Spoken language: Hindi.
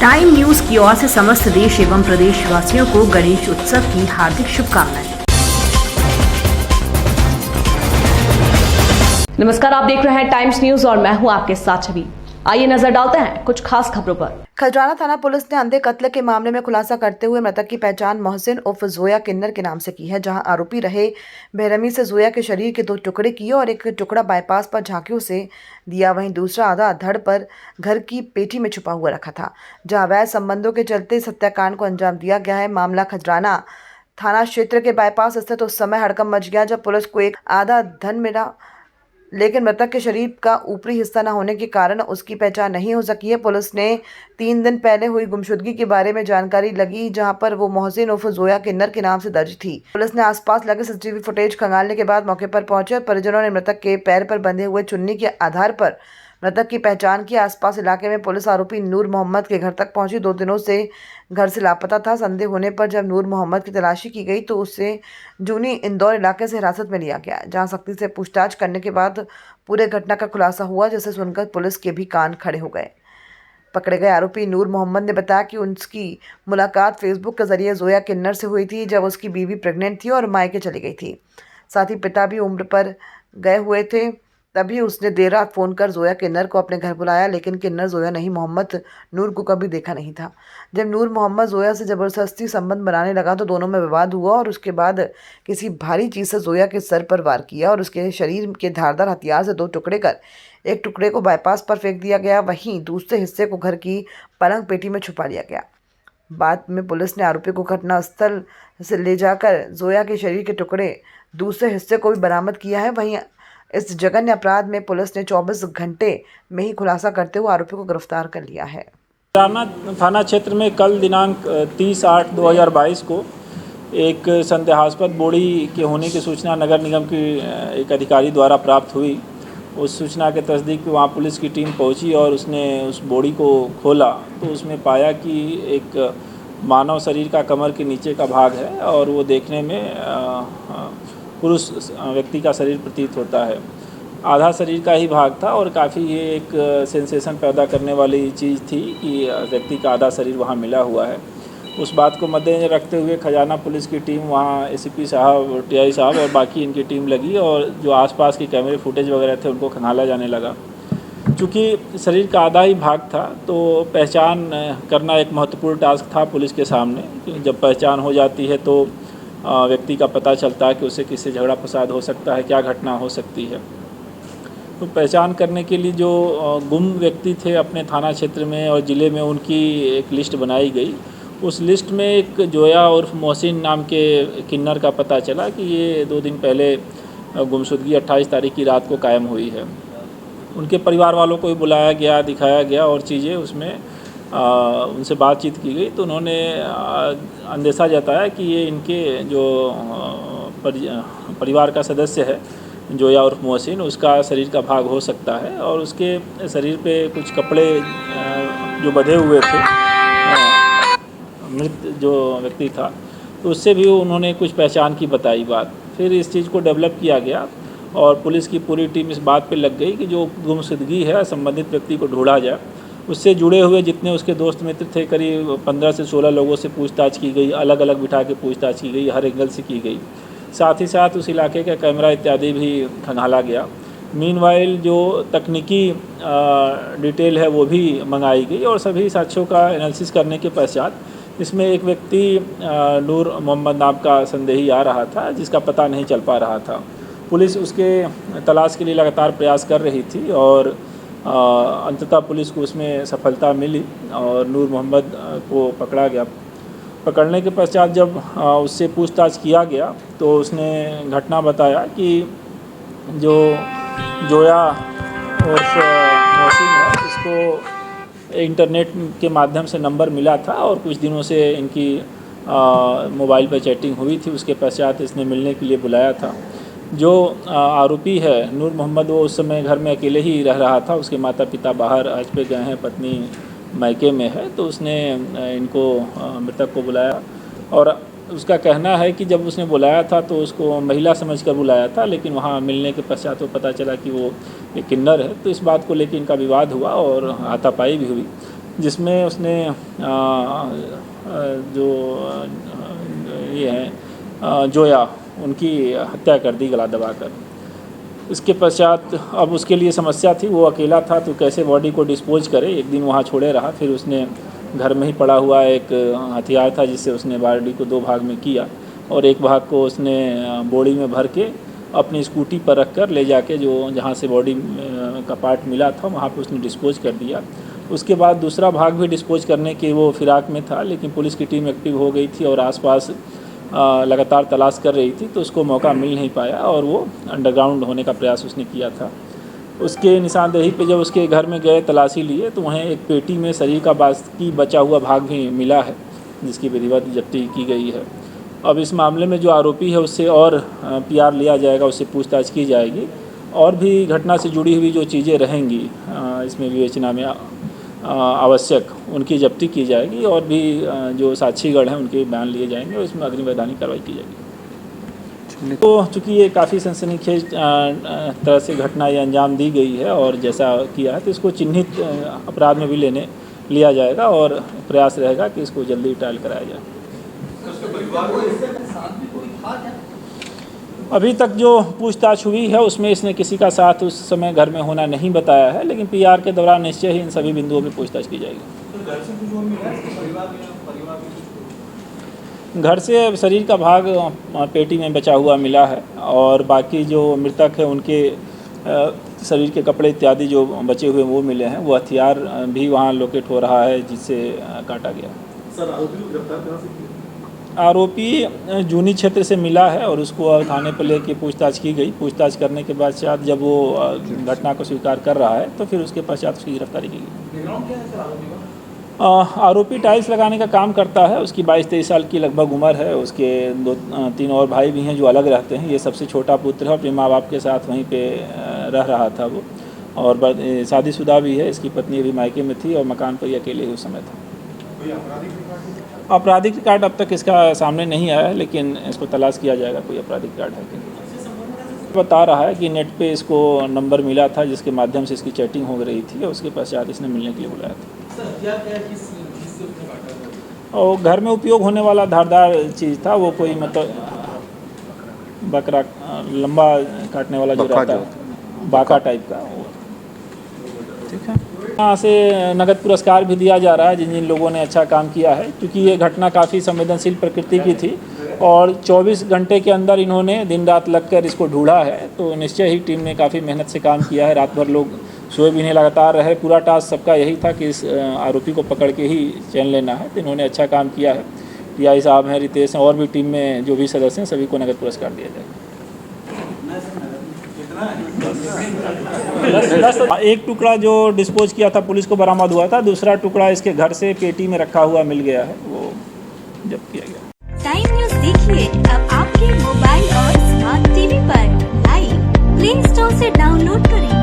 टाइम न्यूज की ओर से समस्त देश एवं प्रदेशवासियों को गणेश उत्सव की हार्दिक शुभकामनाएं। नमस्कार, आप देख रहे हैं टाइम्स न्यूज और मैं हूं आपके साथ छवि। आइए नजर डालते हैं कुछ खास खबरों पर। खजराना थाना पुलिस ने अंधे कत्ल के मामले में खुलासा करते हुए मृतक की पहचान मोहसिन उर्फ जोया किन्नर के नाम से की है, जहां आरोपी रहे बेरहमी से जोया के शरीर के 2 टुकड़े किए और एक टुकड़ा बाईपास पर झांकियों से दिया, वहीं दूसरा आधा धड़ पर घर की पेटी में छुपा हुआ रखा था, जहां अवैध संबंधों के चलते इस हत्याकांड को अंजाम दिया गया है। मामला खजराना थाना क्षेत्र के बाईपास स्थित उस समय हड़कंप मच गया जब पुलिस को एक आधा धन मिला, लेकिन मृतक के शरीर का ऊपरी हिस्सा न होने के कारण उसकी पहचान नहीं हो सकी है। पुलिस ने 3 दिन पहले हुई गुमशुदगी के बारे में जानकारी लगी, जहां पर वो मोहसिन उर्फ जोया किन्नर के नाम से दर्ज थी। पुलिस ने आसपास लगे सीसीटीवी फुटेज खंगालने के बाद मौके पर पहुंचे और परिजनों ने मृतक के पैर पर बंधे हुए चुन्नी के आधार पर मृतक की पहचान की। आसपास इलाके में पुलिस आरोपी नूर मोहम्मद के घर तक पहुंची। 2 दिनों से घर से लापता था। संदेह होने पर जब नूर मोहम्मद की तलाशी की गई तो उसे जूनी इंदौर इलाके से हिरासत में लिया गया, जहां सख्ती से पूछताछ करने के बाद पूरे घटना का खुलासा हुआ, जिसे सुनकर पुलिस के भी कान खड़े हो गए। पकड़े गए आरोपी नूर मोहम्मद ने बताया कि उसकी मुलाकात फेसबुक के जरिए जोया किन्नर से हुई थी, जब उसकी बीवी प्रेग्नेंट थी और मायके चली गई थी। साथ ही पिता भी उम्र पर गए हुए थे। तभी उसने देर रात फ़ोन कर जोया किन्नर को अपने घर बुलाया, लेकिन किन्नर जोया नहीं मोहम्मद नूर को कभी देखा नहीं था। जब नूर मोहम्मद जोया से ज़बरदस्ती संबंध बनाने लगा तो दोनों में विवाद हुआ और उसके बाद किसी भारी चीज़ से जोया के सर पर वार किया और उसके शरीर के धारदार हथियार से 2 टुकड़े कर एक टुकड़े को बाईपास पर फेंक दिया गया, वहीं दूसरे हिस्से को घर की पलंग पेटी में छुपा लिया गया। बाद में पुलिस ने आरोपी को घटनास्थल से ले जाकर जोया के शरीर के टुकड़े दूसरे हिस्से को भी बरामद किया है। वहीं इस जघन्य अपराध में पुलिस ने 24 घंटे में ही खुलासा करते हुए आरोपी को गिरफ्तार कर लिया है। खजराना थाना क्षेत्र में कल दिनांक 30/8/2022 को एक संदेहास्पद बोड़ी के होने की सूचना नगर निगम की एक अधिकारी द्वारा प्राप्त हुई। उस सूचना के तस्दीक पे वहाँ पुलिस की टीम पहुंची और उसने उस बोड़ी को खोला तो उसमें पाया कि एक मानव शरीर का कमर के नीचे का भाग है और वो देखने में पुरुष व्यक्ति का शरीर प्रतीत होता है। आधा शरीर का ही भाग था और काफ़ी ये एक सेंसेशन पैदा करने वाली चीज़ थी कि व्यक्ति का आधा शरीर वहाँ मिला हुआ है। उस बात को मद्देनजर रखते हुए खजाना पुलिस की टीम वहाँ एसीपी साहब, टीआई साहब और बाकी इनकी टीम लगी और जो आसपास के कैमरे फुटेज वगैरह थे उनको खंगाला जाने लगा। चूँकि शरीर का आधा ही भाग था तो पहचान करना एक महत्वपूर्ण टास्क था पुलिस के सामने। जब पहचान हो जाती है तो व्यक्ति का पता चलता है कि उसे किससे झगड़ा फसाद हो सकता है, क्या घटना हो सकती है। तो पहचान करने के लिए जो गुम व्यक्ति थे अपने थाना क्षेत्र में और ज़िले में, उनकी एक लिस्ट बनाई गई। उस लिस्ट में एक जोया उर्फ मोहसिन नाम के किन्नर का पता चला कि ये 2 दिन पहले गुमशुदगी 28 तारीख की रात को कायम हुई है। उनके परिवार वालों को भी बुलाया गया, दिखाया गया और चीज़ें उसमें उनसे बातचीत की गई तो उन्होंने अंदेशा जताया कि ये इनके जो परिवार का सदस्य है जोया उर्फ मोहसिन, उसका शरीर का भाग हो सकता है और उसके शरीर पे कुछ कपड़े जो बंधे हुए थे, मृत जो व्यक्ति था, तो उससे भी उन्होंने कुछ पहचान की बताई बात। फिर इस चीज़ को डेवलप किया गया और पुलिस की पूरी टीम इस बात पे लग गई कि जो गुमशुदगी है संबंधित व्यक्ति को ढूंढा जाए। उससे जुड़े हुए जितने उसके दोस्त मित्र थे, करीब 15 से 16 लोगों से पूछताछ की गई, अलग अलग बिठा के पूछताछ की गई, हर एंगल से की गई। साथ ही साथ उस इलाके का कैमरा इत्यादि भी खंगाला गया। मीनवाइल जो तकनीकी डिटेल है वो भी मंगाई गई और सभी साक्ष्यों का एनालिसिस करने के पश्चात इसमें एक व्यक्ति नूर मोहम्मद नाम का संदेही आ रहा था, जिसका पता नहीं चल पा रहा था। पुलिस उसके तलाश के लिए लगातार प्रयास कर रही थी और अंततः पुलिस को उसमें सफलता मिली और नूर मोहम्मद को पकड़ा गया। पकड़ने के पश्चात जब उससे पूछताछ किया गया तो उसने घटना बताया कि जो जोया उर्फ मोहसिन है, इसको इंटरनेट के माध्यम से नंबर मिला था और कुछ दिनों से इनकी मोबाइल पर चैटिंग हुई थी। उसके पश्चात इसने मिलने के लिए बुलाया था। जो आरोपी है नूर मोहम्मद, वो उस समय घर में अकेले ही रह रहा था। उसके माता पिता बाहर आज पे गए हैं, पत्नी मायके में है, तो उसने इनको मृतक को बुलाया और उसका कहना है कि जब उसने बुलाया था तो उसको महिला समझकर बुलाया था, लेकिन वहाँ मिलने के पश्चात वो पता चला कि वो एक किन्नर है। तो इस बात को लेकर इनका विवाद हुआ और हाथापाई भी हुई। जिसमें उसने जो ये है जोया उनकी हत्या कर दी गला दबाकर। इसके पश्चात अब उसके लिए समस्या थी, वो अकेला था तो कैसे बॉडी को डिस्पोज करे। एक दिन वहाँ छोड़े रहा, फिर उसने घर में ही पड़ा हुआ एक हथियार था जिससे उसने बॉडी को 2 भाग में किया और एक भाग को उसने बोरी में भर के अपनी स्कूटी पर रख कर ले जाके जो जहाँ से बॉडी का पार्ट मिला था वहाँ पे उसने डिस्पोज कर दिया। उसके बाद दूसरा भाग भी डिस्पोज करने के वो फिराक में था, लेकिन पुलिस की टीम एक्टिव हो गई थी और आसपास लगातार तलाश कर रही थी तो उसको मौका मिल नहीं पाया और वो अंडरग्राउंड होने का प्रयास उसने किया था। उसके निशानदेही पे जब उसके घर में गए तलाशी लिए तो वहीं एक पेटी में शरीर का बाकी बचा हुआ भाग भी मिला है जिसकी विधिवत जब्ती की गई है। अब इस मामले में जो आरोपी है उससे और पीआर लिया जाएगा, उससे पूछताछ की जाएगी और भी घटना से जुड़ी हुई जो चीज़ें रहेंगी इसमें विवेचना में आवश्यक उनकी जब्ती की जाएगी और भी जो साक्षीगढ़ हैं उनके बयान लिए जाएंगे और इसमें अग्रिम वैधानिक कार्रवाई की जाएगी। तो चूँकि ये काफ़ी सनसनीखेज तरह से घटना ये अंजाम दी गई है और जैसा किया है तो इसको चिन्हित अपराध में भी लिया जाएगा और प्रयास रहेगा कि इसको जल्दी ट्रायल कराया जाए। अभी तक जो पूछताछ हुई है उसमें इसने किसी का साथ उस समय घर में होना नहीं बताया है, लेकिन पीआर के दौरान निश्चय ही इन सभी बिंदुओं पर पूछताछ की जाएगी। घर से शरीर का भाग पेटी में बचा हुआ मिला है और बाकी जो मृतक है उनके शरीर के कपड़े इत्यादि जो बचे हुए वो मिले हैं। वो हथियार भी वहाँ लोकेट हो रहा है जिससे काटा गया। सर आरोपी को गिरफ्तार कहाँ से किया? आरोपी जूनी क्षेत्र से मिला है और उसको थाने पर लेके पूछताछ की गई। पूछताछ करने के बाद जब वो घटना को स्वीकार कर रहा है तो फिर उसके पश्चात उसकी गिरफ्तारी की गई। आरोपी टाइल्स लगाने का काम करता है। उसकी 22-23 साल की लगभग उम्र है। उसके 2-3 और भाई भी हैं जो अलग रहते हैं। ये सबसे छोटा पुत्र है, अपने माँ बाप के साथ वहीं पे रह रहा था वो और शादीशुदा भी है। इसकी पत्नी भी मायके में थी और मकान पर ही अकेले ही उस समय था। आपराधिक रिकॉर्ड अब तक इसका सामने नहीं आया है, लेकिन इसको तलाश किया जाएगा कोई आपराधिक रिकॉर्ड है कि। बता रहा है कि नेट पे इसको नंबर मिला था जिसके माध्यम से इसकी चैटिंग हो रही थी और उसके पश्चात इसने मिलने के लिए बुलाया था। और घर में उपयोग होने वाला धारदार चीज़ था वो, कोई मतलब बकरा लंबा काटने वाला जो रहता है बाका टाइप का वो। ठीक है, यहाँ से नगद पुरस्कार भी दिया जा रहा है जिन जिन लोगों ने अच्छा काम किया है, क्योंकि ये घटना काफ़ी संवेदनशील प्रकृति की थी और 24 घंटे के अंदर इन्होंने दिन रात लगकर इसको ढूंढा है। तो निश्चय ही टीम ने काफ़ी मेहनत से काम किया है। रात भर लोग सोए भी नहीं, लगातार रहे। पूरा टास्क सबका यही था कि इस आरोपी को पकड़ के ही चैन लेना है। तो इन्होंने अच्छा काम किया है। टीआई साहब हैं, रितेश हैं और भी टीम में जो भी सदस्य हैं सभी को नगद पुरस्कार दिया जाएगा। एक टुकड़ा जो डिस्पोज किया था पुलिस को बरामद हुआ था, दूसरा टुकड़ा इसके घर से पेटी में रखा हुआ मिल गया है, वो जब्त किया गया। टाइम न्यूज़ देखिए अब आपके मोबाइल और स्मार्ट टीवी पर लाइव प्ले स्टोर से डाउनलोड करें।